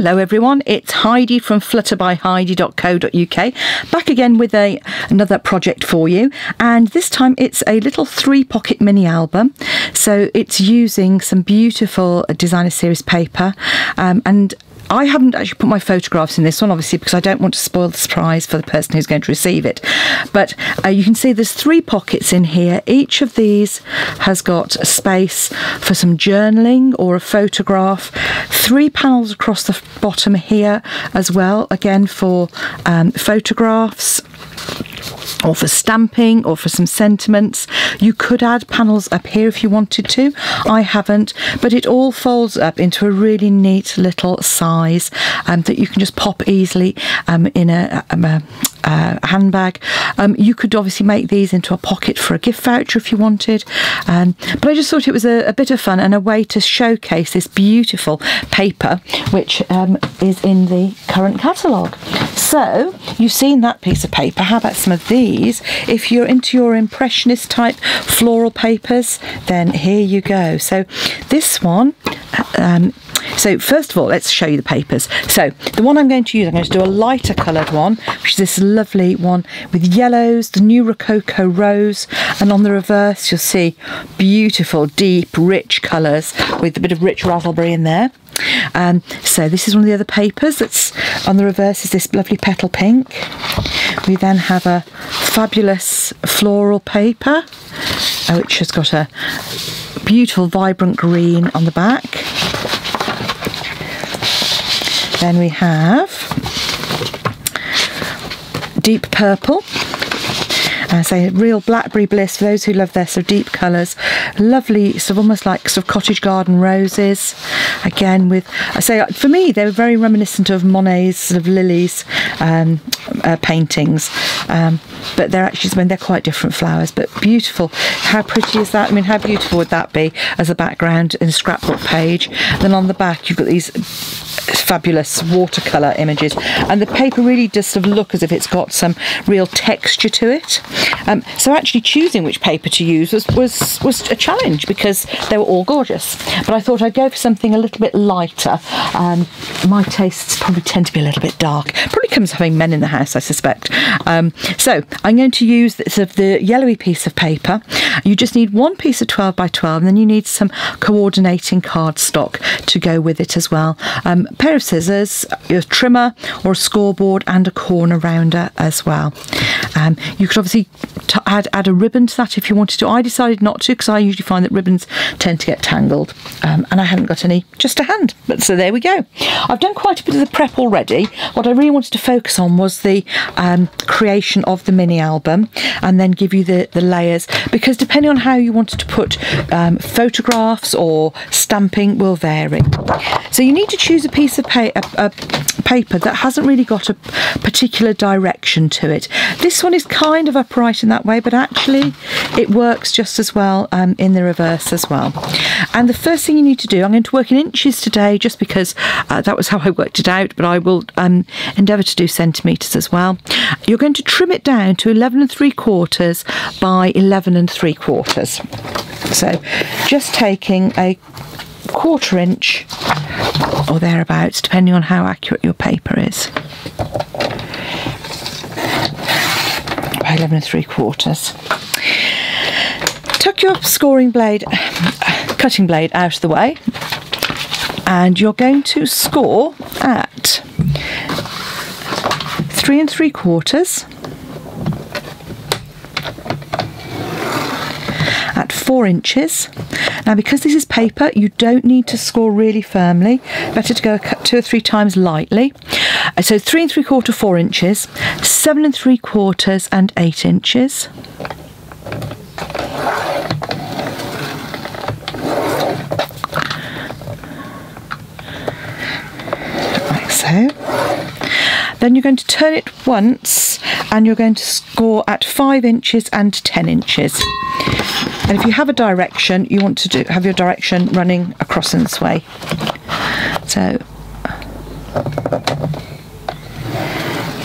Hello everyone, it's Heidi from flutterbyheidi.co.uk, back again with another project for you, and this time it's a little 3-pocket mini album. So it's using some beautiful designer series paper, and I haven't actually put my photographs in this one, obviously, because I don't want to spoil the surprise for the person who's going to receive it. But you can see there's 3 pockets in here. Each of these has got a space for some journaling or a photograph. 3 panels across the bottom here as well, again for photographs, or for stamping, or for some sentiments. You could add panels up here if you wanted to. I haven't, but it all folds up into a really neat little size that you can just pop easily in a handbag. You could obviously make these into a pocket for a gift voucher if you wanted, but I just thought it was a bit of fun and a way to showcase this beautiful paper which is in the current catalogue. So you've seen that piece of paper. How about some of these? If you're into your impressionist type floral papers, then here you go. So this one, so first of all, let's show you the papers. So the one I'm going to use, I'm going to do a lighter coloured one, which is this lovely one with yellows, the new Rococo rose, and on the reverse you'll see beautiful, deep, rich colours with a bit of rich raspberry in there. So this is one of the other papers that's on the reverse, is this lovely petal pink. We then have a fabulous floral paper, which has got a beautiful vibrant green on the back. Then we have deep purple. So real blackberry bliss for those who love their sort of deep colours. Lovely, sort of almost like sort of cottage garden roses. Again, with, I say, for me they were very reminiscent of Monet's sort of lilies paintings, but they're actually, I mean, they're quite different flowers, but beautiful. How pretty is that? I mean, how beautiful would that be as a background in a scrapbook page? Then on the back you've got these fabulous watercolour images, and the paper really does sort of look as if it's got some real texture to it. So actually choosing which paper to use was a challenge, because they were all gorgeous, but I thought I'd go for something a little bit lighter. My tastes probably tend to be a little bit dark, probably comes having men in the house, I suspect. So I'm going to use sort of the yellowy piece of paper. You just need one piece of 12 by 12, and then you need some coordinating cardstock to go with it as well. A pair of scissors, a trimmer or a scoreboard, and a corner rounder as well. You could obviously add a ribbon to that if you wanted to. I decided not to, because I usually find that ribbons tend to get tangled, and I hadn't got any just to hand. But so there we go. I've done quite a bit of the prep already. What I really wanted to focus on was the creation of the mini album, and then give you the layers, because depending on how you wanted to put photographs or stamping will vary. So you need to choose a piece of paper that hasn't really got a particular direction to it. This one is kind of upright in that way, but actually it works just as well in the reverse as well. And the first thing you need to do, I'm going to work in inches today just because that was how I worked it out, but I will endeavour to do centimetres as well. You're going to trim it down to 11 3/4 by 11 3/4. So just taking a 1/4 inch or thereabouts, depending on how accurate your paper is, by 11 3/4. Tuck your scoring blade, cutting blade out of the way, and you're going to score at 3 3/4, at 4 inches. Now, because this is paper, you don't need to score really firmly. Better to go 2 or 3 times lightly. So 3 3/4, 4 inches, 7 3/4, and 8 inches. Like so. Then you're going to turn it once, and you're going to score at 5 inches and 10 inches. And if you have a direction, you want to have your direction running across in this way. So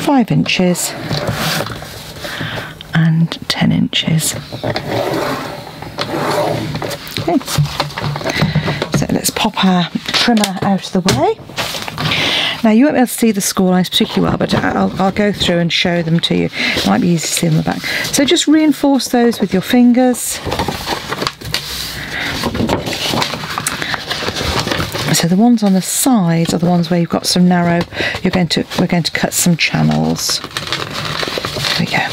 5 inches and 10 inches. Okay. So let's pop our trimmer out of the way. Now you won't be able to see the score lines particularly well, but I'll go through and show them to you. It might be easy to see on the back. So just reinforce those with your fingers. So the ones on the sides are the ones where you've got some narrow. We're going to cut some channels. There we go.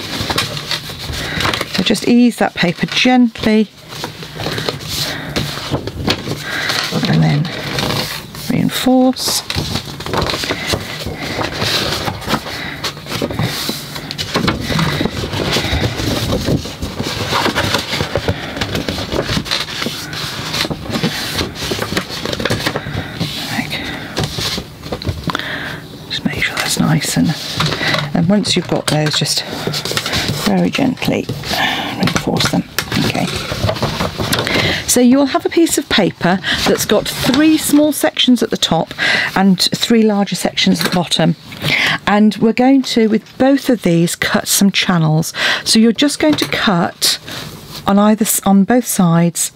So just ease that paper gently, and then reinforce. Nice, and once you've got those, just very gently reinforce them. Okay, so you'll have a piece of paper that's got 3 small sections at the top and 3 larger sections at the bottom, and we're going to, with both of these, cut some channels. So you're just going to cut on both sides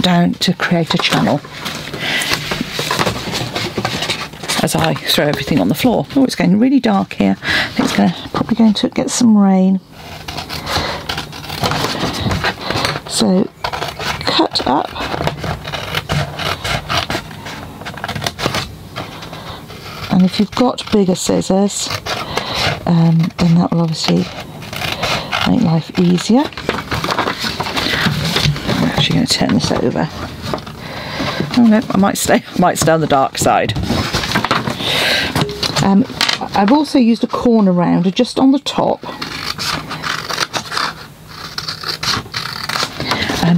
down to create a channel. As I throw everything on the floor. Oh, it's getting really dark here. I think it's probably going to get some rain. So cut up. And if you've got bigger scissors, then that will obviously make life easier. I'm actually going to turn this over. Oh no, I might stay on the dark side. I've also used a corner rounder just on the top,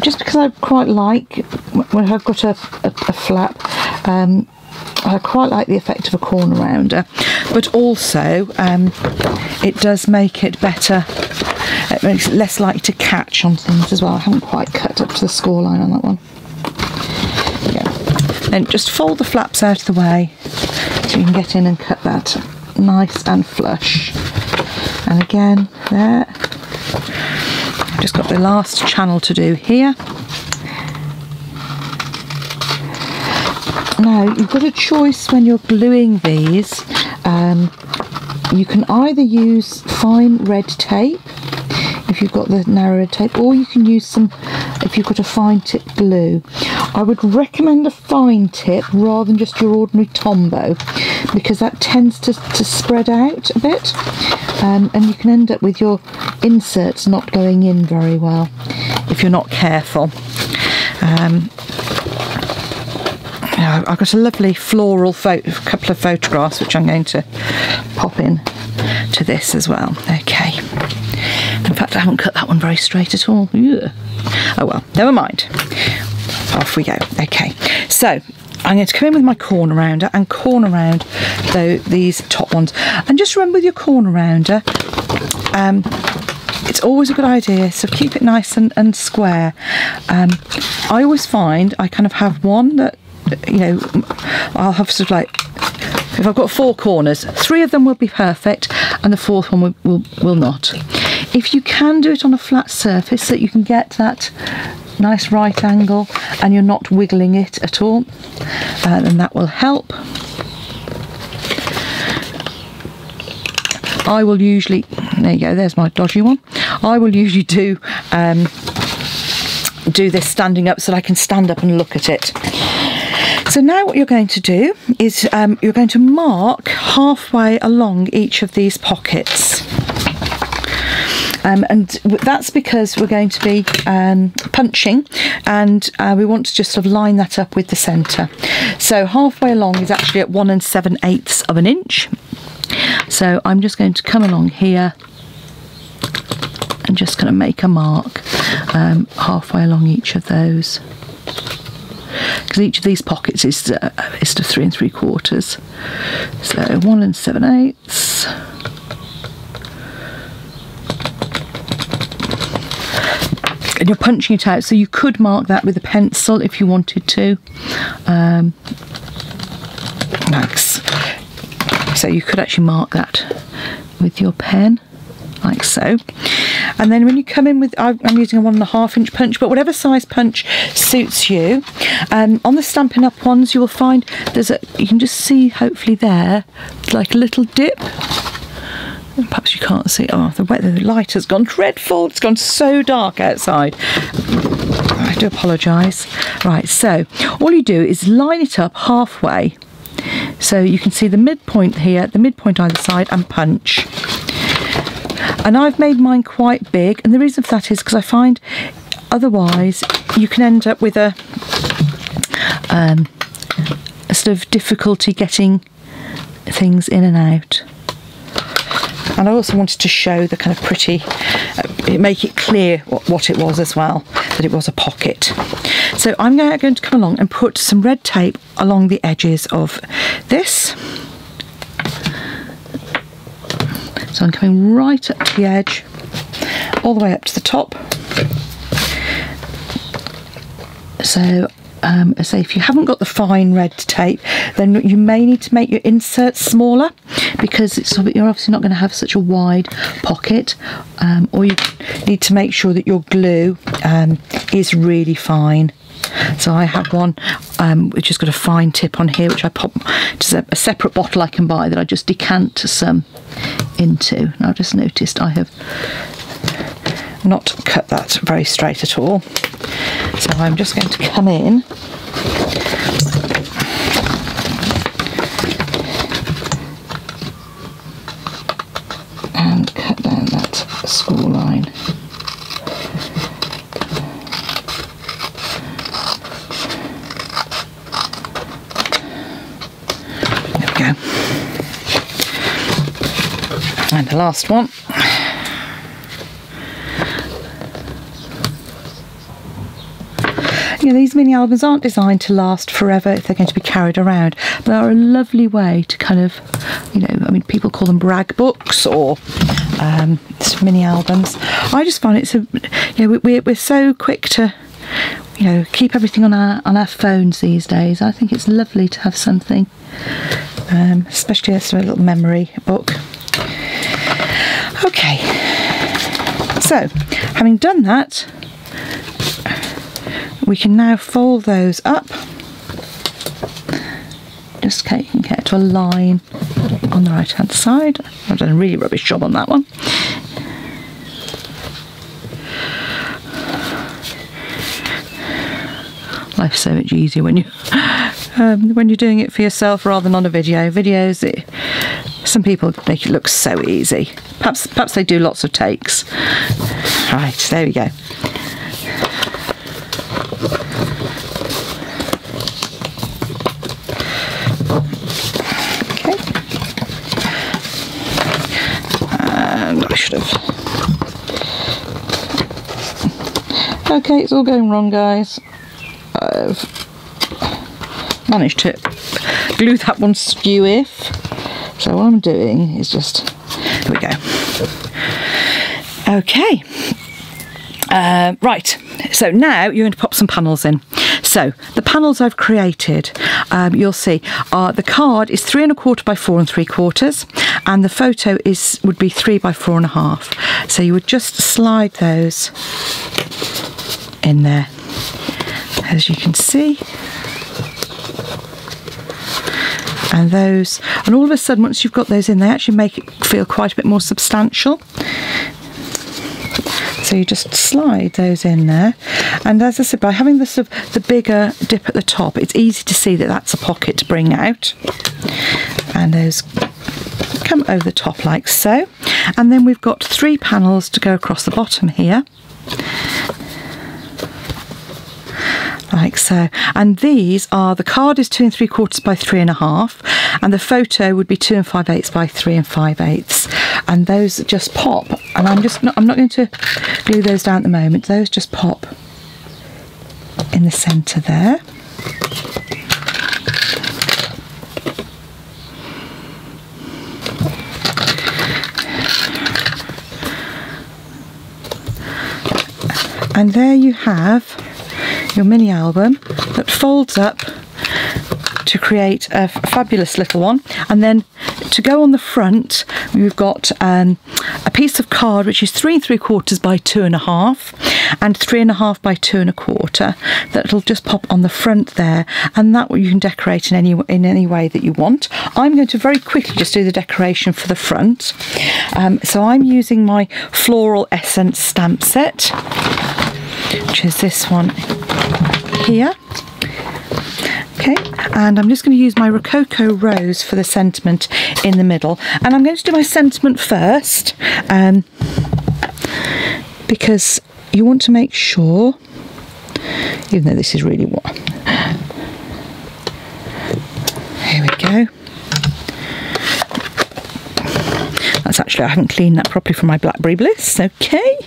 just because I quite like, when I've got a flap, I quite like the effect of a corner rounder, but also it does make it better, it makes it less likely to catch on things as well. I haven't quite cut up to the score line on that one. Yeah. And just fold the flaps out of the way so you can get in and cut that nice and flush. And again, there. I've just got the last channel to do here. Now, you've got a choice when you're gluing these. You can either use fine red tape, if you've got the narrow red tape, or you can use some, if you've got a fine tip glue. I would recommend a fine tip rather than just your ordinary Tombow, because that tends to spread out a bit, and you can end up with your inserts not going in very well if you're not careful. I've got a lovely floral couple of photographs which I'm going to pop in to this as well. Okay. In fact, I haven't cut that one very straight at all. Ugh. Oh well, never mind. Off we go. Okay, so I'm going to come in with my corner rounder and corner round these top ones. And just remember with your corner rounder, it's always a good idea, so keep it nice and square. I always find I kind of have one that, you know, I'll have sort of like, if I've got 4 corners, 3 of them will be perfect and the 4th one will not. If you can do it on a flat surface so that you can get that nice right angle and you're not wiggling it at all, then that will help. I will usually, there you go, there's my dodgy one. I will usually do this standing up so that I can stand up and look at it. So now what you're going to do is you're going to mark halfway along each of these pockets. And that's because we're going to be punching, and we want to just sort of line that up with the centre. So halfway along is actually at 1 7/8 of an inch. So I'm just going to come along here and just going to make a mark halfway along each of those, because each of these pockets is to 3 3/4. So 1 7/8. And you're punching it out, so you could mark that with a pencil if you wanted to. Max. So you could actually mark that with your pen, like so. And then when you come in with, I'm using a 1.5 inch punch, but whatever size punch suits you. On the Stampin' Up! Ones, you will find there's you can just see hopefully there, like a little dip. Perhaps you can't see. Oh, the light has gone dreadful. It's gone so dark outside. I do apologise. Right, so all you do is line it up halfway. So you can see the midpoint here, the midpoint either side, and punch. And I've made mine quite big, and the reason for that is because I find otherwise you can end up with a sort of difficulty getting things in and out. And I also wanted to show the kind of pretty, make it clear what it was as well, that it was a pocket. So I'm going to come along and put some red tape along the edges of this. So I'm coming right up to the edge, all the way up to the top. So say if you haven't got the fine red tape, then you may need to make your inserts smaller, because you're obviously not going to have such a wide pocket, or you need to make sure that your glue is really fine. So I have one which has got a fine tip on here, which I pop to a separate bottle I can buy that I just decant some into. And I've just noticed I have not cut that very straight at all. So I'm just going to come in and cut down that school line. There we go. And the last one. You know, these mini albums aren't designed to last forever if they're going to be carried around, but they're a lovely way to kind of, you know, I mean, people call them brag books or mini albums. I just find it's a, you know, we're so quick to, you know, keep everything on our phones these days. I think it's lovely to have something, especially as a little memory book. Okay, so having done that, we can now fold those up, just so you can get to a line on the right hand side. I've done a really rubbish job on that one. Life's so much easier when you're doing it for yourself rather than on a video. Videos, some people make it look so easy. Perhaps they do lots of takes. Right, there we go. Okay, it's all going wrong, guys. I've managed to glue that one skew-if. So what I'm doing is just, there we go. Okay. Right, so now you're going to pop some panels in. So the panels I've created, you'll see, the card is 3 1/4 by 4 3/4, and the photo would be 3 by 4 1/2. So you would just slide those in there, as you can see. And those, and all of a sudden, once you've got those in, they actually make it feel quite a bit more substantial. So you just slide those in there, and as I said, by having the bigger dip at the top, it's easy to see that that's a pocket to bring out. And those come over the top like so. And then we've got 3 panels to go across the bottom here, like so. And these are, the card is 2 3/4 by 3 1/2, and the photo would be 2 5/8 by 3 5/8. And those just pop, and I'm not going to glue those down at the moment. Those just pop in the centre there. And there you have your mini album that folds up to create a fabulous little one. And then to go on the front, we've got a piece of card which is 3 3/4 by 2.5 and 3.5 by 2 1/4. That'll just pop on the front there, and that you can decorate in any way that you want. I'm going to very quickly just do the decoration for the front. So I'm using my Floral Essence stamp set, which is this one here. Okay, and I'm just going to use my Rococo Rose for the sentiment in the middle, and I'm going to do my sentiment first, because you want to make sure, even though this is really warm. Here we go. That's actually, I haven't cleaned that properly from my Blackberry Bliss. Okay.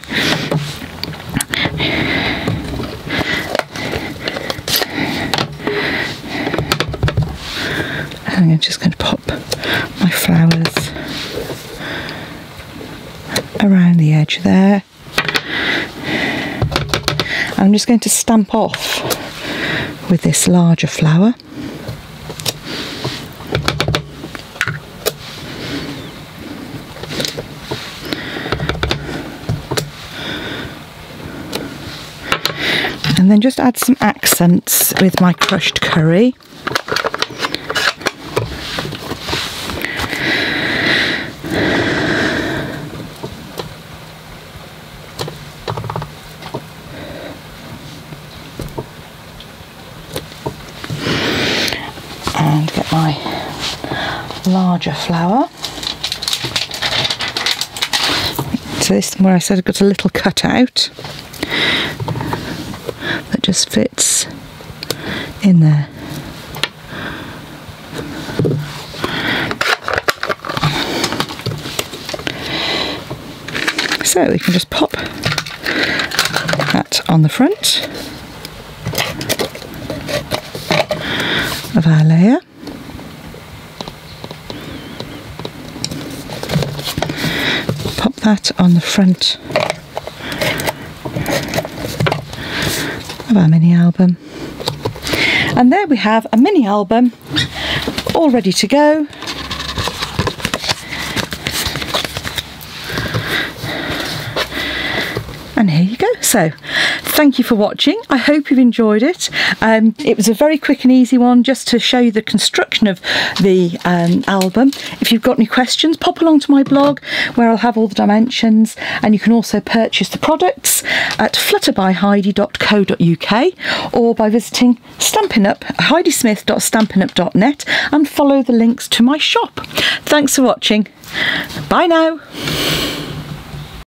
And I'm just going to pop my flowers around the edge there. And I'm just going to stamp off with this larger flower. And then just add some accents with my crushed curry. And get my larger flower. So this is where I said I've got a little cutout that just fits in there. So we can just pop that on the front of our layer. Pop that on the front of our mini album. And there we have a mini album all ready to go. And here you go. So thank you for watching. I hope you've enjoyed it. It was a very quick and easy one just to show you the construction of the album. If you've got any questions, pop along to my blog where I'll have all the dimensions, and you can also purchase the products at flutterbyheidi.co.uk or by visiting heidismith.stampinup.net and follow the links to my shop. Thanks for watching. Bye now.